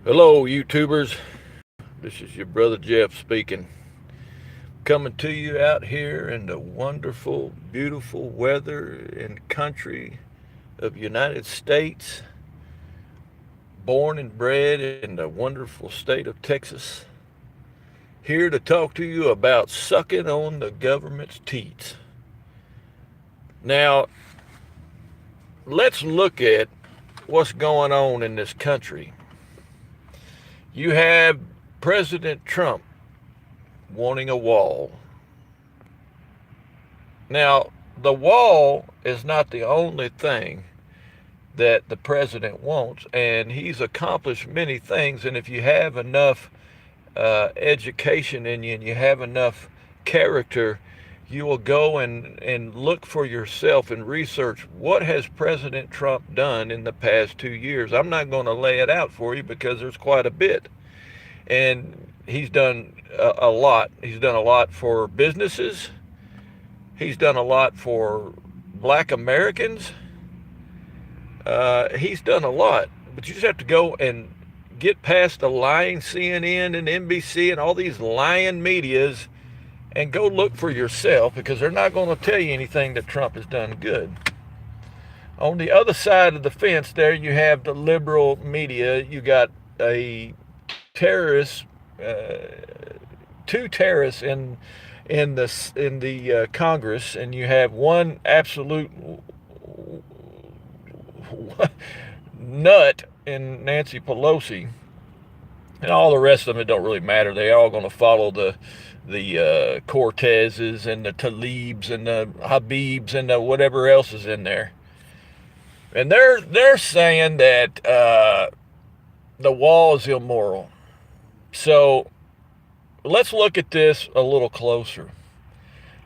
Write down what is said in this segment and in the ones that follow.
Hello, YouTubers. This is your brother Jeff speaking. Coming to you out here in the wonderful, beautiful weather and country of United States. Born and bred in the wonderful state of Texas. Here to talk to you about sucking on the government's teats. Now, let's look at what's going on in this country. You have President Trump wanting a wall. Now, the wall is not the only thing that the president wants, and he's accomplished many things. And if you have enough education in you and you have enough character, you will go and look for yourself and research what has President Trump done in the past 2 years. I'm not going to lay it out for you because there's quite a bit. And he's done a lot. He's done a lot for businesses. He's done a lot for black Americans. He's done a lot. But you just have to go and get past the lying CNN and NBC and all these lying medias and go look for yourself, because they're not going to tell you anything that Trump has done good. On the other side of the fence there, you have the liberal media. You got a terrorists, two terrorists in the Congress, and you have one absolute nut in Nancy Pelosi, and all the rest of them, it don't really matter. They're all going to follow the Cortezes and the Talibs and the Habibs and the whatever else is in there, and they're saying that the wall is immoral. So let's look at this a little closer.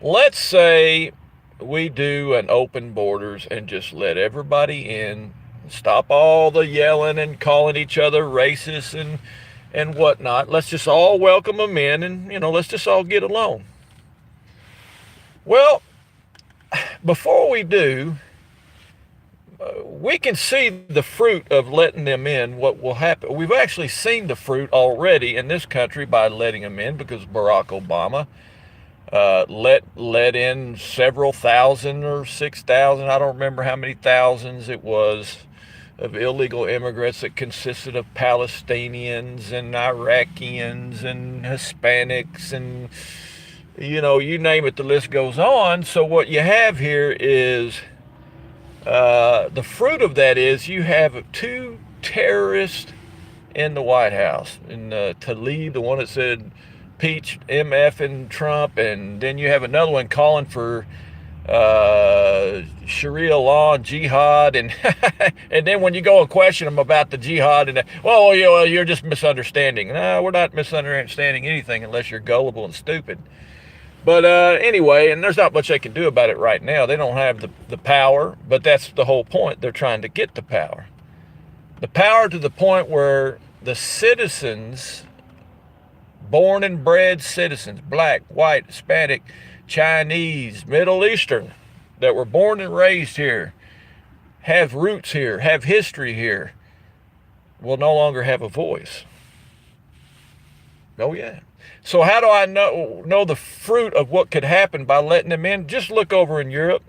Let's say we do an open borders and just let everybody in, stop all the yelling and calling each other racist and whatnot. Let's just all welcome them in, and let's just all get along. Well, before we do, we can see the fruit of letting them in, what will happen. We've actually seen the fruit already in this country by letting them in, because Barack Obama let in several thousand or 6,000, I don't remember how many thousands it was, of illegal immigrants that consisted of Palestinians and Iraqians and Hispanics and, you name it, the list goes on. So what you have here is the fruit of that is you have two terrorists in the White House. And Talib, the one that said peach MF and Trump, and then you have another one calling for Sharia law and jihad, and and then when you go and question them about the jihad, and you're just misunderstanding. No, we're not misunderstanding anything unless you're gullible and stupid. But anyway, and there's not much they can do about it right now. They don't have the power, but that's the whole point. They're trying to get the power. The power to the point where the citizens, born and bred citizens, black, white, Hispanic, Chinese, Middle Eastern, that were born and raised here, have roots here, have history here, will no longer have a voice. Oh, yeah. So how do I know the fruit of what could happen by letting them in? Just look over in Europe.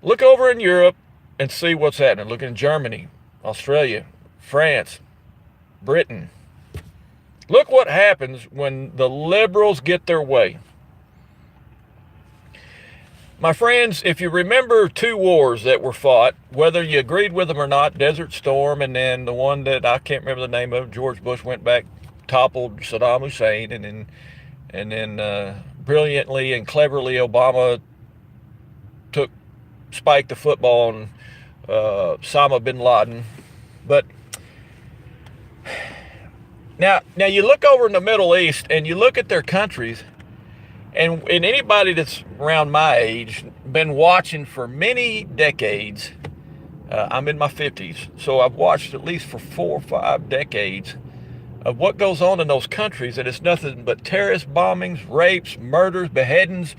Look over in Europe and see what's happening. Look in Germany, Australia, France, Britain. Look what happens when the liberals get their way. My friends, if you remember two wars that were fought, whether you agreed with them or not, Desert Storm, and then the one that I can't remember the name of, George Bush went back, toppled Saddam Hussein, and then brilliantly and cleverly Obama spiked the football on Osama bin Laden. But now you look over in the Middle East and you look at their countries, and anybody that's around my age, been watching for many decades. I'm in my 50s, so I've watched at least for 4 or 5 decades of what goes on in those countries, and it's nothing but terrorist bombings, rapes, murders, beheadings,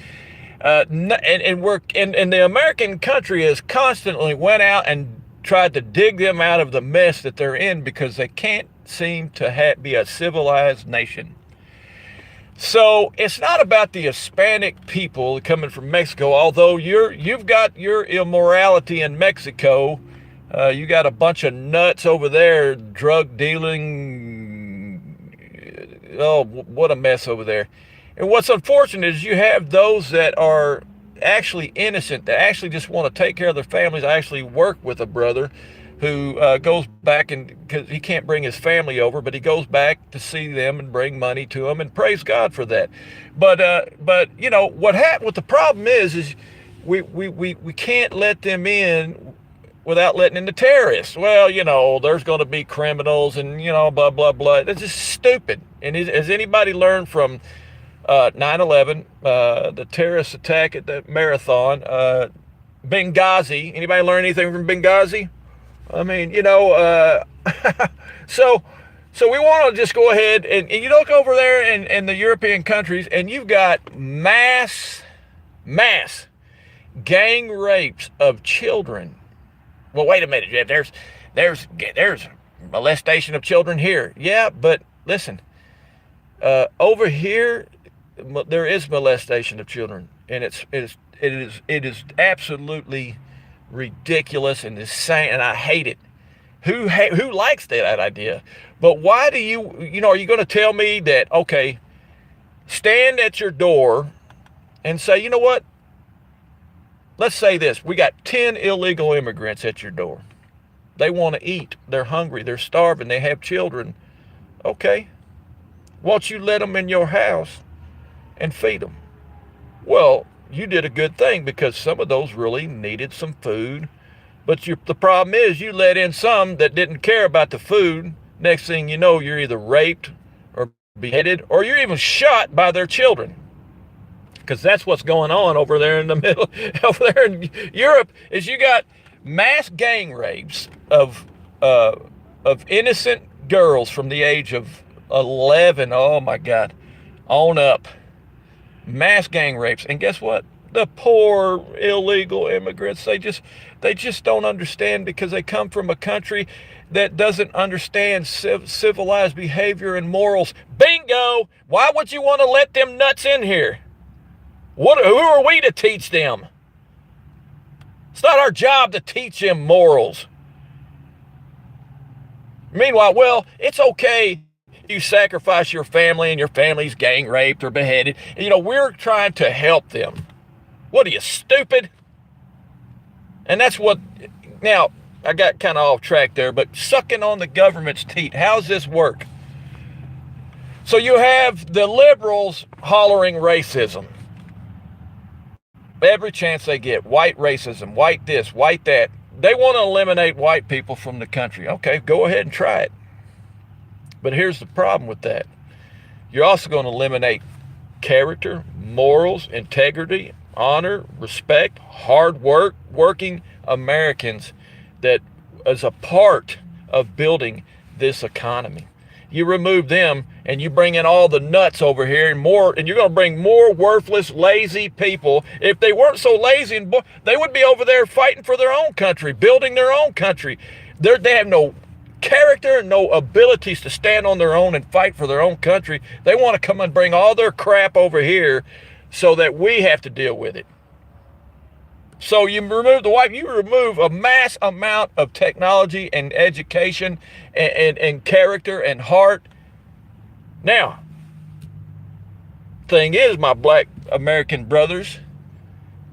and the American country has constantly went out and tried to dig them out of the mess that they're in because they can't seem to be a civilized nation. So it's not about the Hispanic people coming from Mexico, although you've got your immorality in Mexico. You got a bunch of nuts over there, drug dealing. Oh, what a mess over there. And what's unfortunate is you have those that are actually innocent, that actually just want to take care of their families. I actually work with a brother who goes back, and because he can't bring his family over, but he goes back to see them and bring money to them, and praise God for that. But you know what happened? What the problem is we can't let them in without letting in the terrorists. Well, you know, there's going to be criminals and, you know, blah blah blah. That's just stupid. And has anybody learned from 9/11, the terrorist attack at the marathon, Benghazi? Anybody learn anything from Benghazi? I mean, you know, so we want to just go ahead and you look over there in the European countries, and you've got mass gang rapes of children. Well, wait a minute, Jeff. There's molestation of children here. Yeah, but listen, over here there is molestation of children, and it is absolutely ridiculous and insane, and I hate it. Who likes that idea? But why do you know, are you going to tell me that, okay, stand at your door and say, you know what? Let's say this. We got 10 illegal immigrants at your door. They want to eat. They're hungry. They're starving. They have children. Okay. Won't you let them in your house and feed them? Well, you did a good thing, because some of those really needed some food. But the problem is you let in some that didn't care about the food. Next thing you know, you're either raped or beheaded, or you're even shot by their children. Because that's what's going on over there in the middle, over there in Europe, is you got mass gang rapes of innocent girls from the age of 11, oh my God, on up. Mass gang rapes. And guess what? The poor illegal immigrants, they just don't understand, because they come from a country that doesn't understand civilized behavior and morals. Bingo! Why would you want to let them nuts in here? Who are we to teach them? It's not our job to teach them morals. Meanwhile, well, it's okay you sacrifice your family and your family's gang raped or beheaded. You know, we're trying to help them. What are you, stupid? And that's what, now, I got kind of off track there, but sucking on the government's teat. How's this work? So you have the liberals hollering racism every chance they get. White racism, white this, white that. They want to eliminate white people from the country. Okay, go ahead and try it. But here's the problem with that. You're also going to eliminate character, morals, integrity, honor, respect, hard work, working Americans that is a part of building this economy. You remove them and you bring in all the nuts over here and more, and you're going to bring more worthless, lazy people. If they weren't so lazy, they would be over there fighting for their own country, building their own country. They have no character, no abilities to stand on their own and fight for their own country. They want to come and bring all their crap over here so that we have to deal with it. So you remove the white, you remove a mass amount of technology and education and character and heart. Now, thing is, my black American brothers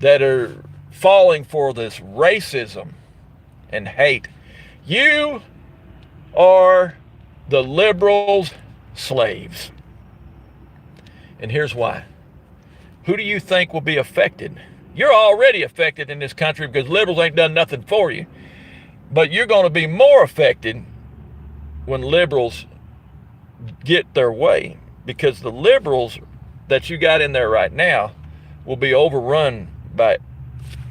that are falling for this racism and hate, you are the liberals' slaves. And here's why. Who do you think will be affected? You're already affected in this country because liberals ain't done nothing for you. But you're going to be more affected when liberals get their way, because the liberals that you got in there right now will be overrun by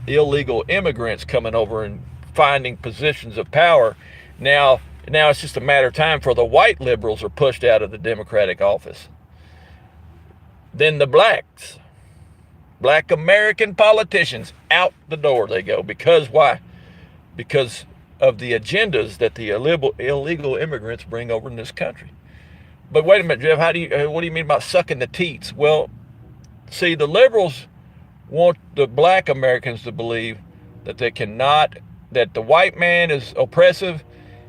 illegal immigrants coming over and finding positions of power. Now it's just a matter of time for the white liberals are pushed out of the Democratic office. Then the blacks, black American politicians, out the door they go. Because why? Because of the agendas that the illegal immigrants bring over in this country. But wait a minute, Jeff, what do you mean about sucking the teats? Well, see, the liberals want the black Americans to believe that they cannot, that the white man is oppressive,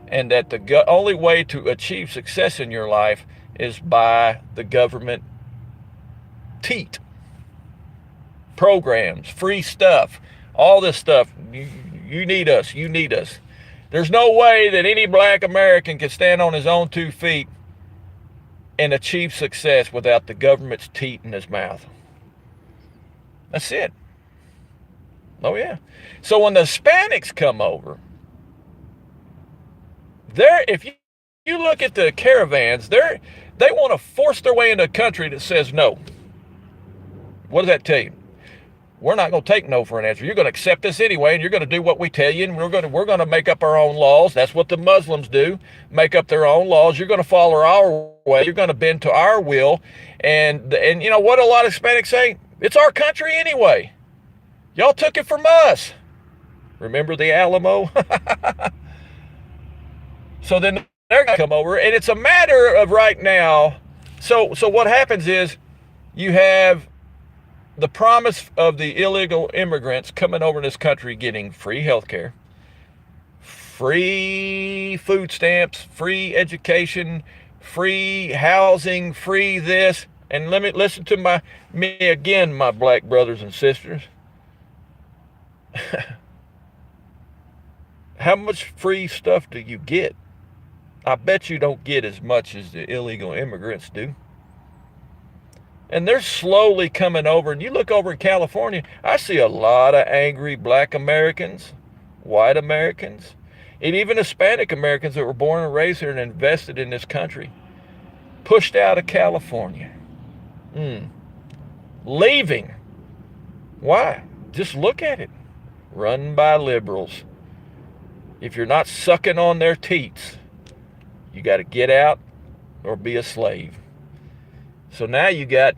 and that the only way to achieve success in your life is by the government teat programs, free stuff, all this stuff. You need us. You need us. There's no way that any black American can stand on his own 2 feet and achieve success without the government's teat in his mouth. That's it. Oh, yeah. So when the Hispanics come over, if you look at the caravans, they want to force their way into a country that says no. What does that tell you? We're not going to take no for an answer. You're going to accept us anyway, and you're going to do what we tell you, and we're going to make up our own laws. That's what the Muslims do, make up their own laws. You're going to follow our way. You're going to bend to our will. And you know what a lot of Hispanics say? It's our country anyway. Y'all took it from us. Remember the Alamo? So then they're going to come over, and it's a matter of right now. So what happens is you have the promise of the illegal immigrants coming over in this country getting free health care, free food stamps, free education, free housing, free this. And let me listen to me again, my black brothers and sisters. How much free stuff do you get? I bet you don't get as much as the illegal immigrants do. And they're slowly coming over. And you look over in California, I see a lot of angry black Americans, white Americans, and even Hispanic Americans that were born and raised here and invested in this country, pushed out of California. Leaving. Why? Just look at it. Run by liberals. If you're not sucking on their teats, you got to get out or be a slave. So now you got,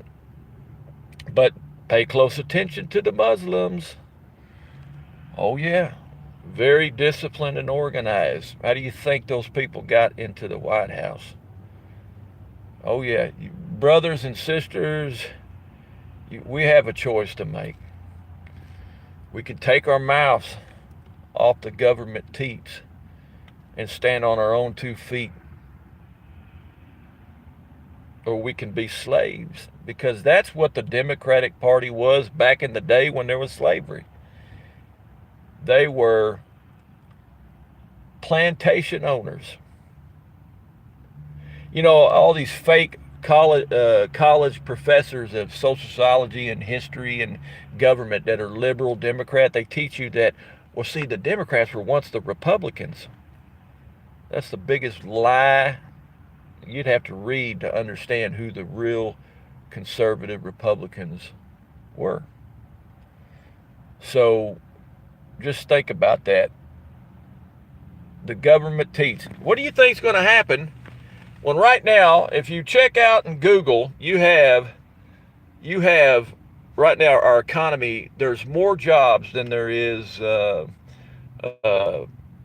but pay close attention to the Muslims. Oh yeah, very disciplined and organized. How do you think those people got into the White House? Oh yeah, brothers and sisters, we have a choice to make. We can take our mouths off the government teats and stand on our own 2 feet, or we can be slaves, because that's what the Democratic Party was back in the day when there was slavery. They were plantation owners. You know, all these fake college professors of sociology and history and government that are liberal Democrat, they teach you that, well, see, the Democrats were once the Republicans. That's the biggest lie. You'd have to read to understand who the real conservative Republicans were. So just think about that. The government teats. What do you think is going to happen when right now, if you check out and Google, you have right now our economy, there's more jobs than there is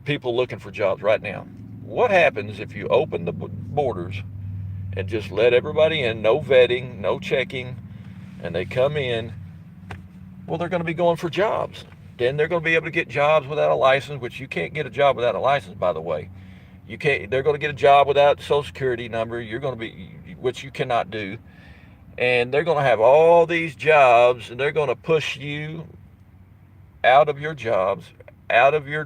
people looking for jobs right now. What happens if you open the borders and just let everybody in, no vetting, no checking, and they come in? Well, they're going to be going for jobs. Then they're going to be able to get jobs without a license, which you can't get a job without a license, by the way. You can't. They're going to get a job without Social Security number. You're going to be, which you cannot do. And they're going to have all these jobs, and they're going to push you out of your jobs, out of your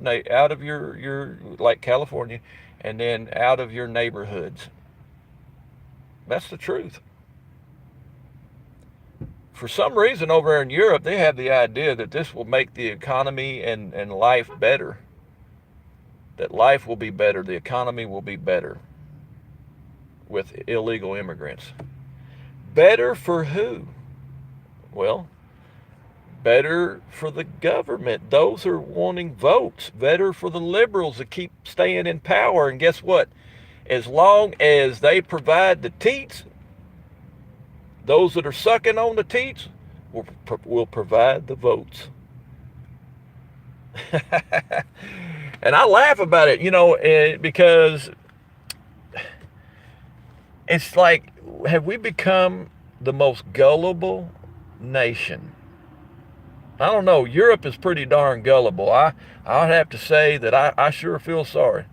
like California, and then out of your neighborhoods. That's the truth. For some reason over there in Europe, they have the idea that this will make the economy and life better. That life will be better, the economy will be better with illegal immigrants. Better for who? Well, better for the government. Those are wanting votes. Better for the liberals to keep staying in power. And guess what? As long as they provide the teats, those that are sucking on the teats will provide the votes. And I laugh about it, because it's like, have we become the most gullible nation? I don't know. Europe is pretty darn gullible. I'd have to say that I sure feel sorry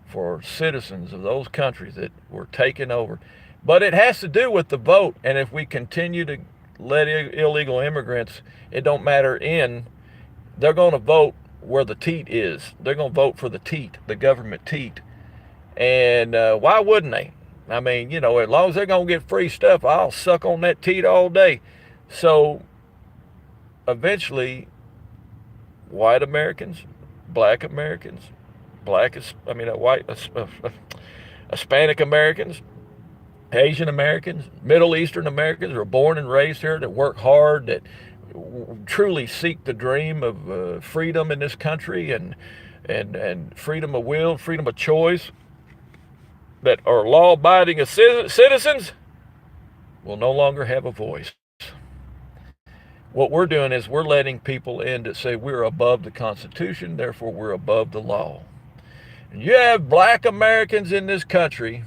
for citizens of those countries that were taken over. But it has to do with the vote. And if we continue to let illegal immigrants, it don't matter they're going to vote where the teat is. They're going to vote for the teat, the government teat. And why wouldn't they? I mean, as long as they're going to get free stuff, I'll suck on that teat all day. So eventually, white Americans, black Americans, white, Hispanic Americans, Asian Americans, Middle Eastern Americans are born and raised here, that work hard, that truly seek the dream of freedom in this country, and freedom of will, freedom of choice, that are law-abiding citizens, will no longer have a voice. What we're doing is we're letting people in that say we're above the Constitution, therefore we're above the law. And you have black Americans in this country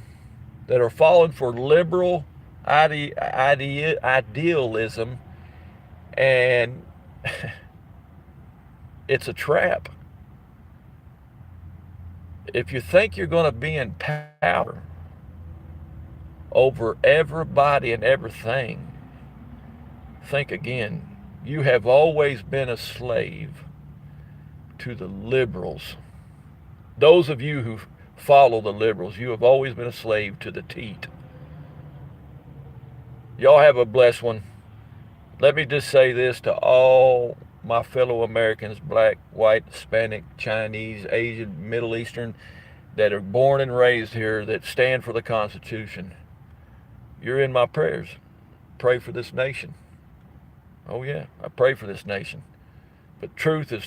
that are falling for liberal idealism, and it's a trap. If you think you're going to be in power over everybody and everything, think again. You have always been a slave to the liberals. Those of you who follow the liberals, you have always been a slave to the teat. Y'all have a blessed one. Let me just say this to all my fellow Americans, black, white, Hispanic, Chinese, Asian, Middle Eastern, that are born and raised here, that stand for the Constitution. You're in my prayers. Pray for this nation. Oh yeah, I pray for this nation. But truth is